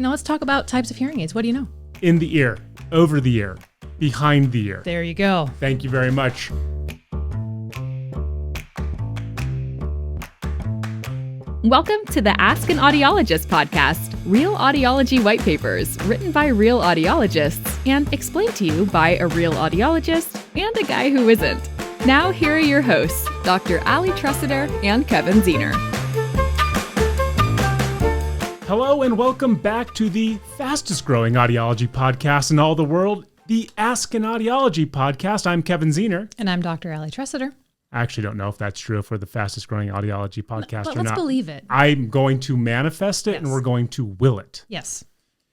let's talk about types of hearing aids. What do you know? In the ear, over the ear, behind the ear. There you go. Thank you very much. Welcome to the Ask an Audiologist podcast, real audiology white papers written by real audiologists and explained to you by a real audiologist and a guy who isn't. Now here are your hosts, Dr. Ali Tressiter and Kevin Ziener. Hello and welcome back to the fastest growing audiology podcast in all the world, the Ask an Audiology podcast. I'm Kevin Ziener. And I'm Dr. Ali Tressiter. I actually don't know if that's true for the fastest growing audiology podcast but or let's not. believe it. I'm going to manifest it Yes. and we're going to will it. Yes.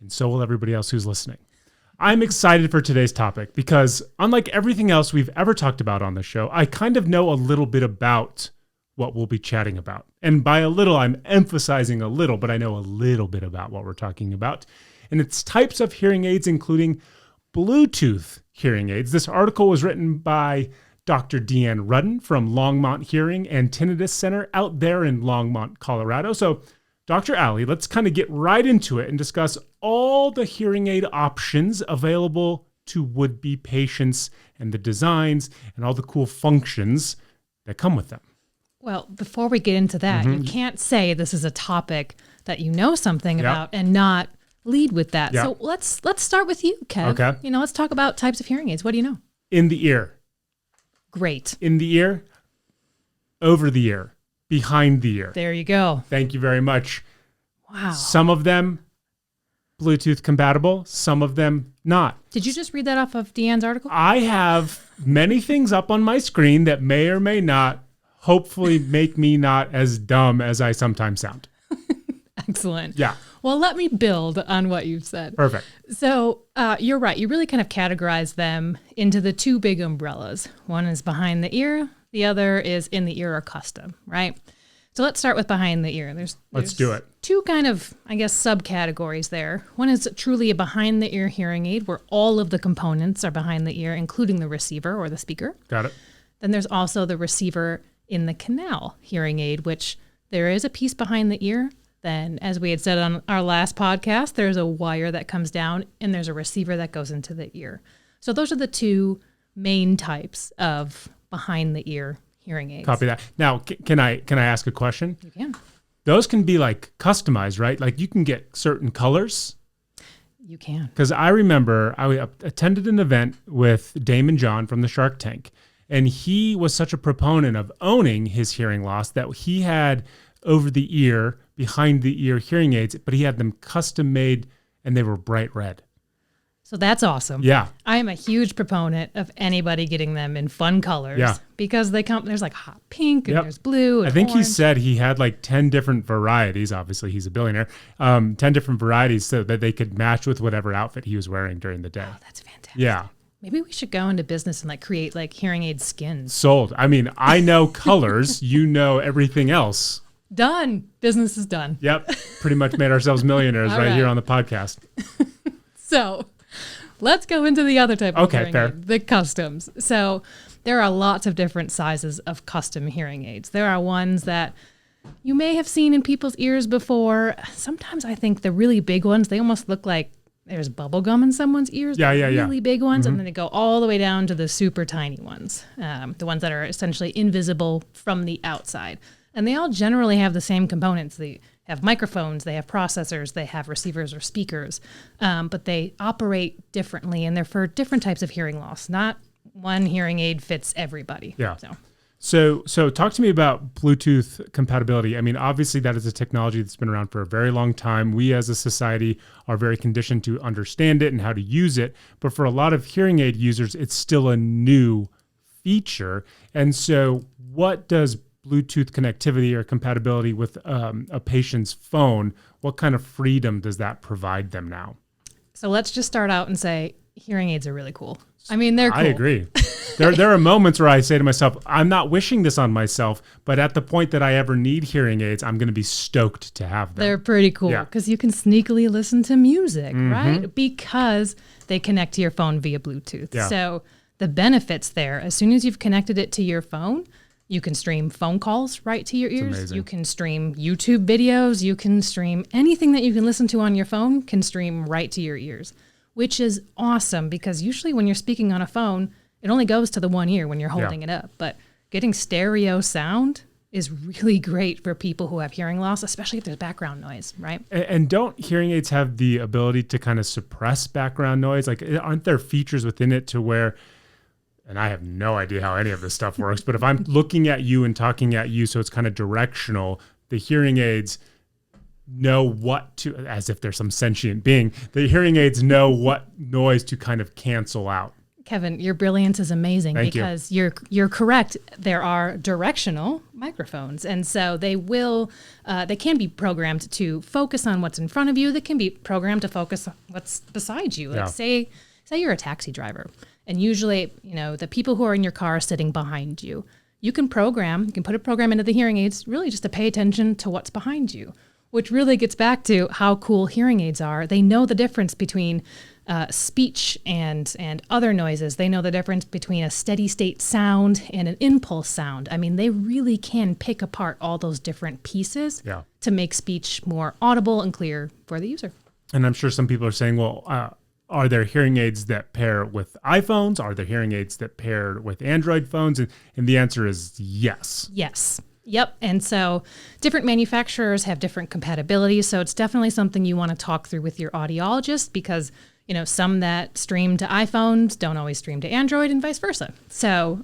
And so will everybody else who's listening. I'm excited for today's topic because unlike everything else we've ever talked about on the show, I kind of know a little bit about what we'll be chatting about. And by a little, I'm emphasizing a little, but I know a little bit about what we're talking about. And it's types of hearing aids, including Bluetooth hearing aids. This article was written by Dr. Deanne Rudden from Longmont Hearing and Tinnitus Center out there in Longmont, Colorado. So, Dr. Ali, let's kind of get right into it and discuss all the hearing aid options available to would-be patients and the designs and all the cool functions that come with them. Well, before we get into that, you can't say this is a topic that you know something Yep. about and not lead with that. Yep. So let's start with you, Kev. Okay. Let's talk about types of hearing aids. What do you know? In the ear. Great. In the ear, over the ear, behind the ear. There you go. Thank you very much. Wow. Some of them Bluetooth compatible, some of them not. Did you just read that off of Deanne's article? I have many things up on my screen that may or may not hopefully make me not as dumb as I sometimes sound. Excellent. Yeah. Well, let me build on what you've said. Perfect. So you're right. You really kind of categorize them into the two big umbrellas. One is behind the ear. The other is in the ear or custom, right? So let's start with behind the ear. Let's do it. Two kind of, subcategories there. One is truly a behind the ear hearing aid where all of the components are behind the ear, including the receiver or the speaker. Got it. Then there's also the receiver in the canal hearing aid, which there is a piece behind the ear. Then, as we had said on our last podcast, there's a wire that comes down and there's a receiver that goes into the ear. So those are the two main types of behind the ear hearing aids. Copy that. Now, can I ask a question? You can. Those can be like customized, right? Like you can get certain colors. You can. Because I remember I attended an event with Daymond John from the Shark Tank, and he was such a proponent of owning his hearing loss that he had over the ear, behind the ear hearing aids, but he had them custom made and they were bright red. So that's awesome. Yeah. I am a huge proponent of anybody getting them in fun colors. Yeah. Because there's like hot pink and Yep. there's blue and I think orange. he said he had like 10 different varieties. Obviously, he's a billionaire. 10 different varieties so that they could match with whatever outfit he was wearing during the day. Oh, that's fantastic. Yeah. Maybe we should go into business and create hearing aid skins. Sold. I mean, I know colors. You know everything else. Done. Business is done. Yep. Pretty much made ourselves millionaires All right here right. on the podcast. So let's go into the other type of Okay, hearing fair. aid, the customs. So there are lots of different sizes of custom hearing aids. There are ones that you may have seen in people's ears before. Sometimes I think the really big ones, they almost look like there's bubble gum in someone's ears. Yeah, the yeah, yeah. Really big ones, and then they go all the way down to the super tiny ones, the ones that are essentially invisible from the outside. And they all generally have the same components. They have microphones, they have processors, they have receivers or speakers, but they operate differently, and they're for different types of hearing loss. Not one hearing aid fits everybody. Yeah. So talk to me about Bluetooth compatibility. I mean, obviously that is a technology that's been around for a very long time. We as a society are very conditioned to understand it and how to use it. But for a lot of hearing aid users, it's still a new feature. And so what does Bluetooth connectivity or compatibility with a patient's phone, what kind of freedom does that provide them now? So let's just start out and say hearing aids are really cool. I mean, they're cool. I agree. There are moments where I say to myself, I'm not wishing this on myself, but at the point that I ever need hearing aids, I'm going to be stoked to have them. They're pretty cool Yeah. because you can sneakily listen to music, right? Because they connect to your phone via Bluetooth. Yeah. So the benefits there, as soon as you've connected it to your phone, You can stream phone calls right to your ears. amazing. You can stream YouTube videos. You can stream anything that you can listen to on your phone can stream right to your ears, which is awesome because usually when you're speaking on a phone, it only goes to the one ear when you're holding it up. But getting stereo sound is really great for people who have hearing loss, especially if there's background noise, right? And don't hearing aids have the ability to kind of suppress background noise? Like, aren't there features within it to where, and I have no idea how any of this stuff works, but if I'm looking at you and talking at you, so it's kind of directional, the hearing aids know what to, as if there's some sentient being, the hearing aids know what noise to kind of cancel out. Kevin, your brilliance is amazing. Thank because you're correct. There are directional microphones, and so they can be programmed to focus on what's in front of you. They can be programmed to focus on what's beside you. Like say you're a taxi driver, and usually, the people who are in your car are sitting behind you. You can put a program into the hearing aids really just to pay attention to what's behind you, which really gets back to how cool hearing aids are. They know the difference between speech and other noises. They know the difference between a steady state sound and an impulse sound. I mean, they really can pick apart all those different pieces to make speech more audible and clear for the user. And I'm sure some people are saying, well, are there hearing aids that pair with iPhones? Are there hearing aids that pair with Android phones? And the answer is yes. Yes. Yep. And so different manufacturers have different compatibility. So it's definitely something you want to talk through with your audiologist because some that stream to iPhones don't always stream to Android and vice versa. So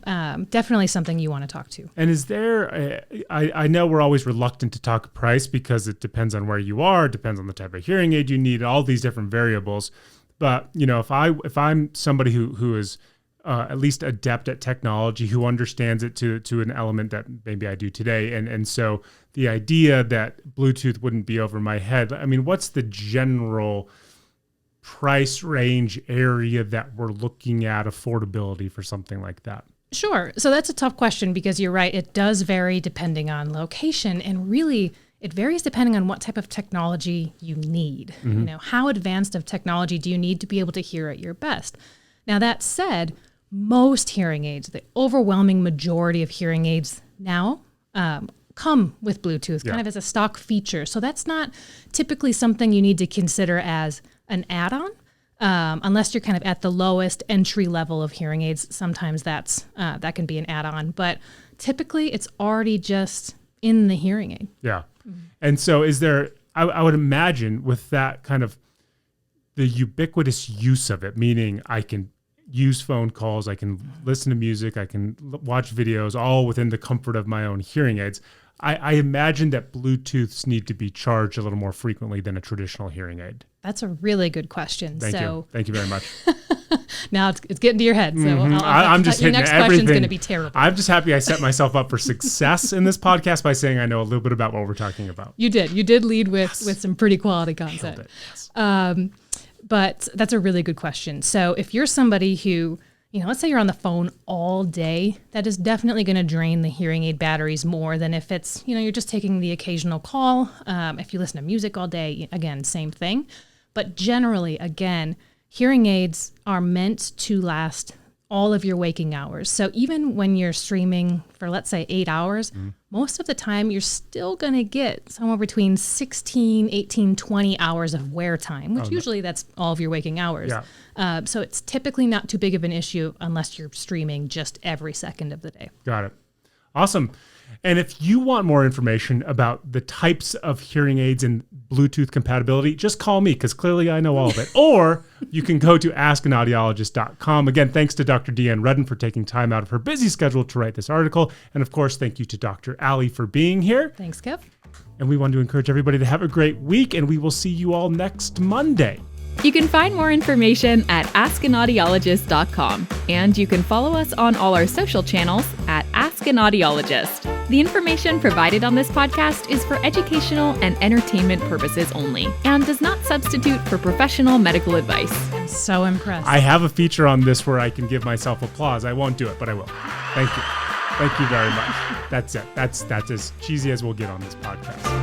definitely something you want to talk to. And is there, I know we're always reluctant to talk price because it depends on where you are, it depends on the type of hearing aid you need, all these different variables. But, if I'm somebody who is at least adept at technology, who understands it to an element that maybe I do today. And so the idea that Bluetooth wouldn't be over my head, I mean, what's the general price range area that we're looking at affordability for something like that? Sure. So that's a tough question because you're right. It does vary depending on location. And really, it varies depending on what type of technology you need. Mm-hmm. How advanced of technology do you need to be able to hear at your best? Now, that said, most hearing aids, the overwhelming majority of hearing aids now come with Bluetooth kind of as a stock feature. So that's not typically something you need to consider as an add-on, unless you're kind of at the lowest entry level of hearing aids. Sometimes that can be an add-on, but typically it's already just in the hearing aid. Yeah. Mm-hmm. And so is there, I would imagine with that kind of the ubiquitous use of it, meaning I can use phone calls, I can listen to music, I can watch videos, all within the comfort of my own hearing aids. I imagine that Bluetooths need to be charged a little more frequently than a traditional hearing aid. That's a really good question. Thank you very much. Now it's getting to your head. So I'm just hitting your next everything. question's going to be terrible. I'm just happy I set myself up for success in this podcast by saying I know a little bit about what we're talking about. You did. You did lead with some pretty quality content. Nailed it. Yes. But that's a really good question. So if you're somebody who, let's say you're on the phone all day, that is definitely going to drain the hearing aid batteries more than if it's, you're just taking the occasional call. If you listen to music all day, again, same thing. But generally, again, hearing aids are meant to last all of your waking hours. So even when you're streaming for, let's say, 8 hours, most of the time you're still going to get somewhere between 16, 18, 20 hours of wear time, which usually that's all of your waking hours. Yeah. So it's typically not too big of an issue unless you're streaming just every second of the day. Got it. Awesome. And if you want more information about the types of hearing aids and Bluetooth compatibility, just call me because clearly I know all of it. Or you can go to askanaudiologist.com. Again, thanks to Dr. Deanne Redden for taking time out of her busy schedule to write this article. And of course, thank you to Dr. Allie for being here. Thanks, Kev. And we want to encourage everybody to have a great week, and we will see you all next Monday. You can find more information at askanaudiologist.com, and you can follow us on all our social channels at Ask an Audiologist. The information provided on this podcast is for educational and entertainment purposes only and does not substitute for professional medical advice. I'm so impressed. I have a feature on this where I can give myself applause. I won't do it, but I will. Thank you. Thank you very much. That's it. That's as cheesy as we'll get on this podcast.